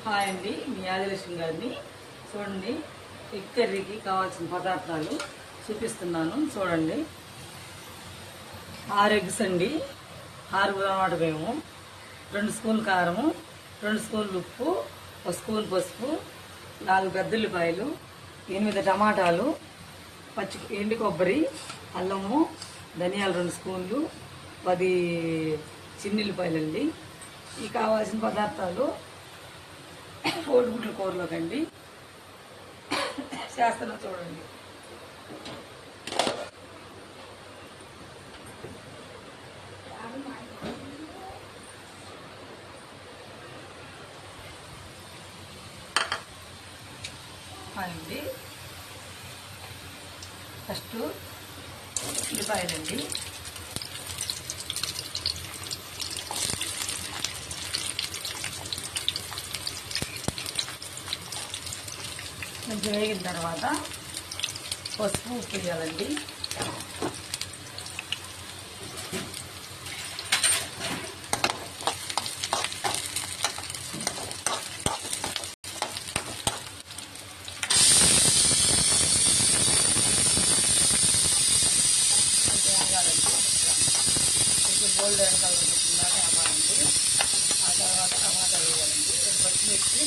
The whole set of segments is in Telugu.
హాయ్ అండి, మీ ఆదిలక్ష్మి గారిని. చూడండి, ఎగ్ కర్రీకి కావాల్సిన పదార్థాలు చూపిస్తున్నాను. చూడండి, 6 ఎగ్స్ అండి, 6 టమాటా బియ్యము, 2 స్పూన్లు కారము, 2 స్పూన్లు ఉప్పు, 1 స్పూన్ పసుపు, 4 పెద్దల్లిపాయలు, 8 టమాటాలు, ఎండు కొబ్బరి, అల్లము, ధనియాలు 2 స్పూన్లు, 10 చిన్నుల్లిపాయలండి. ఈ కావాల్సిన పదార్థాలు కోడిగుడ్ల కూరలోకండి. చేస్తున్నా చూడండి. అండి, ఫస్ట్ ఉల్లిపాయలండి. కొంచెం వేగిన తర్వాత పసుపు ఉప్పు వేయాలండి. కొంచెం గోల్డెన్ కలర్ వచ్చిందాక అవ్వాలండి. ఆ తర్వాత టమాటా వేయాలండి. పచ్చిమిర్చి,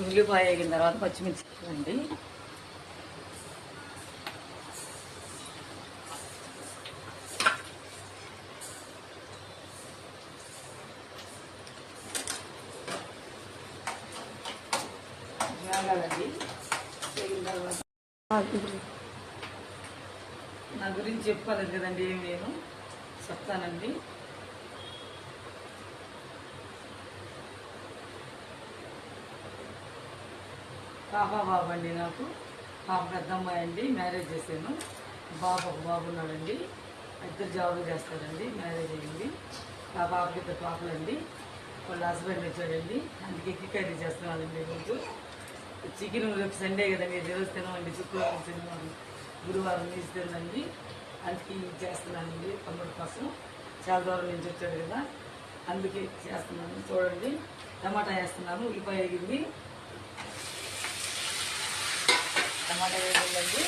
ఉల్లిపాయ వేగిన తర్వాత పచ్చిమిర్చి అండి. వేగాలండి. వేగిన తర్వాత నా గురించి చెప్పుకోలేదు కదండి, ఏం నేను చెప్తానండి. పాప బాబు అండి, నాకు పాప పెద్ద అమ్మాయి అండి, మ్యారేజ్ చేశాను. ఒక బాబు ఉన్నాడండి, 2 జాబులు చేస్తాడండి. మ్యారేజ్ అయ్యింది. ఆ పాపకి 2 పాపలండి. వాళ్ళ హస్బెండ్ వచ్చాడండి, అందుకే ఎగ్ కర్రీ చేస్తున్నానండి. ఈరోజు చికెన్ రేపు సండే కదండి, రోజు తినమండి. శుక్రవారం, శనివారం, గురువారం నీసు తినండి, అందుకే చేస్తున్నానండి. తమ్ముడు కోసం చాలా దూరం నుంచి వచ్చాడు కదా, అందుకే చేస్తున్నాను. చూడండి, టమాటా వేస్తున్నాను. ఉల్లిపాయ వేగింది, టమాటా వేయాలండి.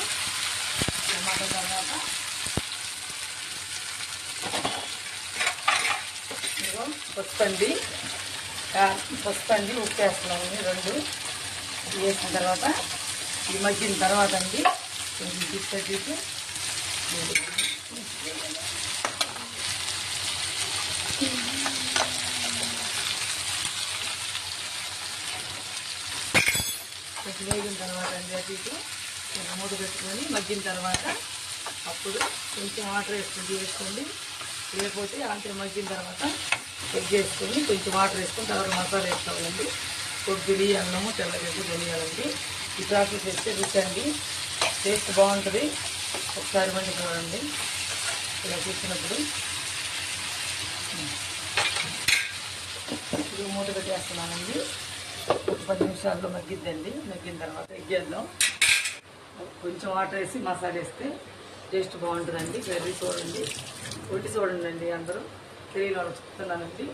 టమాటా తర్వాత పసుపు అండి, ఉప్పు వేస్తున్నామండి. 2 వేసిన తర్వాత ఇది మగ్గిన తర్వాత అండి కొంచెం తీసుకొచ్చి కొంచెం వేగిన తర్వాత అండి అటు ఇటు మూత పెట్టుకొని మగ్గిన తర్వాత అప్పుడు కొంచెం వాటర్ వేసుకోండి. లేకపోతే అంతే మగ్గిన తర్వాత ఎగ్ వేసుకొని కొంచెం వాటర్ వేసుకొని తర్వాత మసాలా వేసుకోవాలండి. కొబ్బరి, అన్నము, తెల్లగడ్డ, ధనియాలండి. ఈ ప్రాసెస్ వేస్తే రుచండి, టేస్ట్ బాగుంటుంది. ఒకసారి మంచి చూడండి. ఇలా చూసినప్పుడు ఇప్పుడు మూత పెట్టేస్తున్నానండి. 10 నిమిషాల్లో మగ్గిద్దండి. మగ్గిన తర్వాత ఎగ్గేద్దాం. కొంచెం వాటర్ వేసి మసాలా వేస్తే టేస్ట్ బాగుంటుందండి. కర్రీ చూడండి, కొట్టి చూడండి అండి. అందరూ తెలియని వాళ్ళు చెప్తున్నానండి.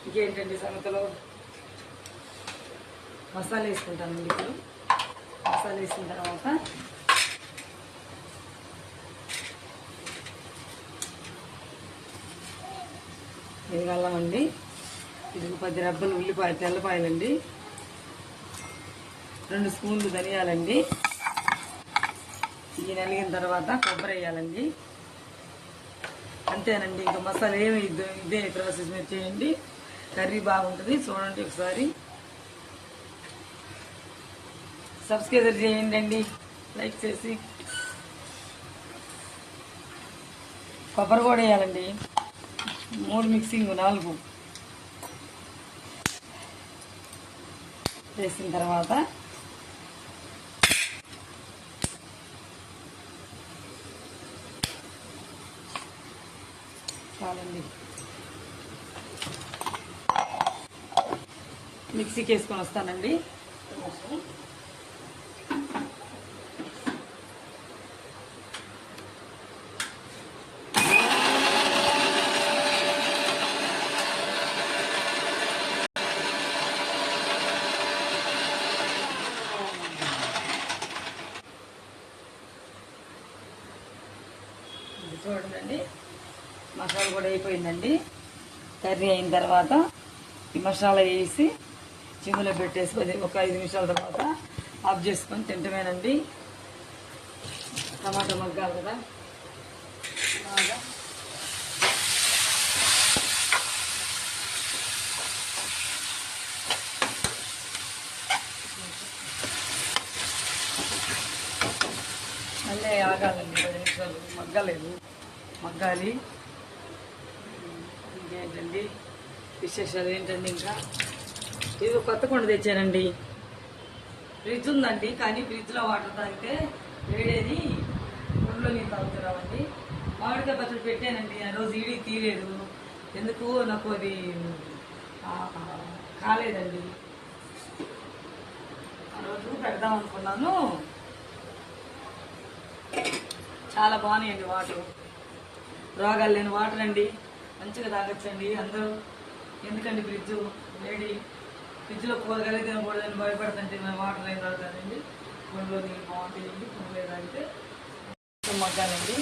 ఇంకేంటండి సంగతిలో మసాలా వేసుకుంటానండి. ఇప్పుడు మసాలా వేసిన తర్వాత ఇది అల్లమండి. ఇది 10 రెబ్బలు తెల్లపాయలండి, 2 స్పూన్లు ధనియాలండి. ఈ నలిగిన తర్వాత కొబ్బరి వేయాలండి. అంతేనండి, ఇంకా మసాలా ఏమి ఇదే ప్రాసెస్ మీరు చేయండి. కర్రీ బాగుంటుంది. చూడండి, ఒకసారి సబ్స్క్రైబ్ చేయండి అండి, లైక్ చేసి. కొబ్బరి కూడా వేయాలండి. 3 మిక్సింగ్ 4 వేసిన తర్వాత చాలండి, మిక్సీకి వేసుకొని వస్తానండి. చూడండి, మసాలా కూడా అయిపోయిందండి. కర్రీ అయిన తర్వాత ఈ మసాలా వేసి చిమ్ములో పెట్టేసి ఒక 5 నిమిషాల తర్వాత ఆఫ్ చేసుకొని తింటమేనండి. టమాటా మగ్గాలి కదా బాగా. మళ్ళీ ఆగాలండి 10 నిమిషాలు, మగ్గలేదు, మగ్గాలి. ఇంకేంటండి విశేషాలు ఏంటండి? ఇంకా ఇది కొత్త కొండ తెచ్చానండి. ఫ్రిడ్జ్ ఉందండి, కానీ ఫ్రిడ్జ్లో వాటర్ తాగితే వేడేది ఊళ్ళో నీళ్ళు తాగుతున్నామండి. మామిడికాయ పచ్చడి పెట్టానండి, ఆ రోజు ఈడికి తీయలేదు, ఎందుకు నాకు అది కాలేదండి. ఆ రోజు పెడదాం అనుకున్నాను. చాలా బాగున్నాయండి వాటర్, రోగాలు లేని వాటర్ అండి, మంచిగా తాగొచ్చండి అందరూ. ఎందుకండి ఫ్రిడ్జ్ వేడి, ఫ్రిడ్జ్లో కూరగాయలు తినకూడదని భయపడుతుంటే మేము వాటర్ ఏం తాగుతానండి. ఊళ్ళో నీళ్ళు బాగుంటాయండి, ఊళ్ళో తాగితే. మగ్గాలండి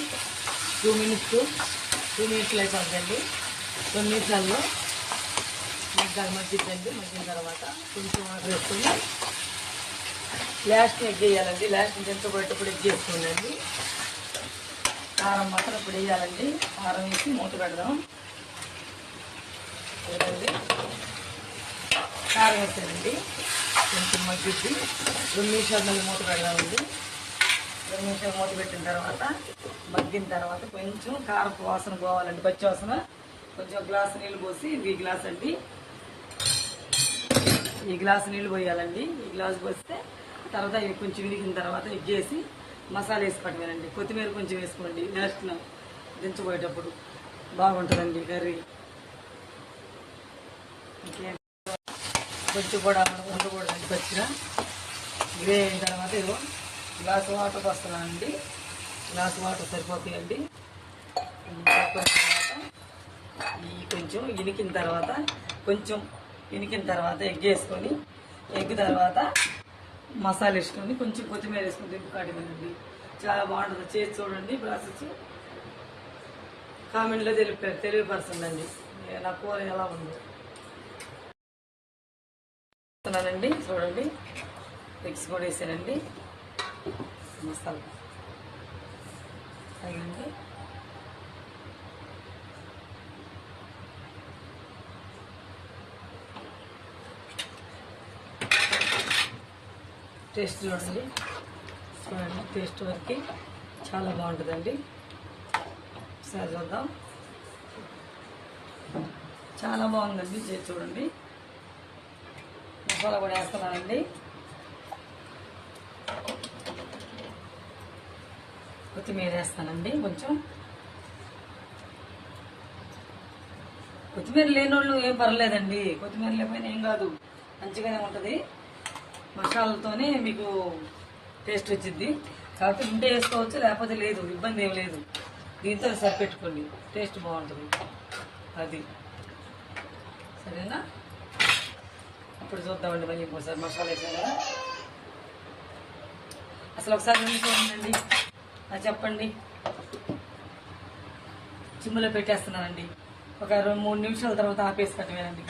2 మినిట్స్లో అయిపోతుందండి. 2 నిమిషాల్లో మగ్గాలి, మగ్గిద్దండి. మగ్గిన తర్వాత కొంచెం వాటర్ వేసుకొని లాస్ట్ ఎగ్ వేయాలండి. లాస్ట్ ఎంత పట్టేప్పుడు ఎగ్ వేసుకోండి. కారం మాత్రం ఇప్పుడు వేయాలండి. కారం వేసి మూత పెడదాం. చూడండి, కారం వేసానండి, కొంచెం మగ్గిద్ది. 2 నిమిషాలు మళ్ళీ మూత పెడదామండి. 2 నిమిషాలు మూత పెట్టిన తర్వాత మగ్గిన తర్వాత కొంచెం కారపు వాసన పోవాలండి, పచ్చి వాసన. కొంచెం గ్లాసు నీళ్ళు పోసి, ఇది గ్లాస్ అండి, ఈ గ్లాసు నీళ్ళు పోయాలండి. ఈ గ్లాసు పోస్తే తర్వాత ఇవి కొంచెం విరిగిన తర్వాత ఎగ్గేసి మసాలా వేసి పట్టమేనండి. కొత్తిమీర కొంచెం వేసుకోండి లాస్ట్లో దించబోయేటప్పుడు, బాగుంటుందండి కర్రీ. ఇంకేం కొంచెం కూడా ఉండకూడదండి పచ్చిగా. గ్రే అయిన తర్వాత ఇదో గ్లాసు వాటర్ పోస్తున్నానండి. గ్లాసు వాటర్ సరిపోతాయండి. తర్వాత ఈ కొంచెం ఇనికిన తర్వాత ఎగ్ వేసుకొని, ఎగ్ తర్వాత మసాలా వేసుకొని కొంచెం కొత్తిమీర వేసుకొని దింపుకాటమేనండి. చాలా బాగుంటుంది, చేసి చూడండి. ప్రాసెస్ కామెంట్లో తెలియపరచండి నా కూర ఎలా ఉందో. నండి చూడండి, ఎగ్స్ కూడా వేసానండి. మసాలా అయ్యండి. టేస్ట్ చూడండి, టేస్ట్ వరకు చాలా బాగుంటుందండి. ఒకసారి చూద్దాం. చాలా బాగుందండి, చేసి చూడండి. మసాలా కూడా వేస్తున్నానండి. కొత్తిమీర వేస్తానండి. కొంచెం కొత్తిమీర లేని వాళ్ళు ఏం పర్లేదండి, కొత్తిమీర లేకపోయినా ఏం కాదు, మంచిగానే ఉంటుంది. మసాలాతోనే మీకు టేస్ట్ వచ్చింది కాబట్టి ఉంటే వేసుకోవచ్చు, లేకపోతే లేదు, ఇబ్బంది ఏం లేదు. దీంతో సరిపెట్టుకోండి, టేస్ట్ బాగుంటుంది. అది సరేనా? ఇప్పుడు చూద్దామండి మళ్ళీ ఇంకోసారి మసాలా వేసాను కదా. అసలు ఒకసారి చూడండి, చెప్పండి. చిమ్ములో పెట్టేస్తున్నానండి. ఒక 2-3 నిమిషాల తర్వాత ఆపేసి కట్టవేనండి.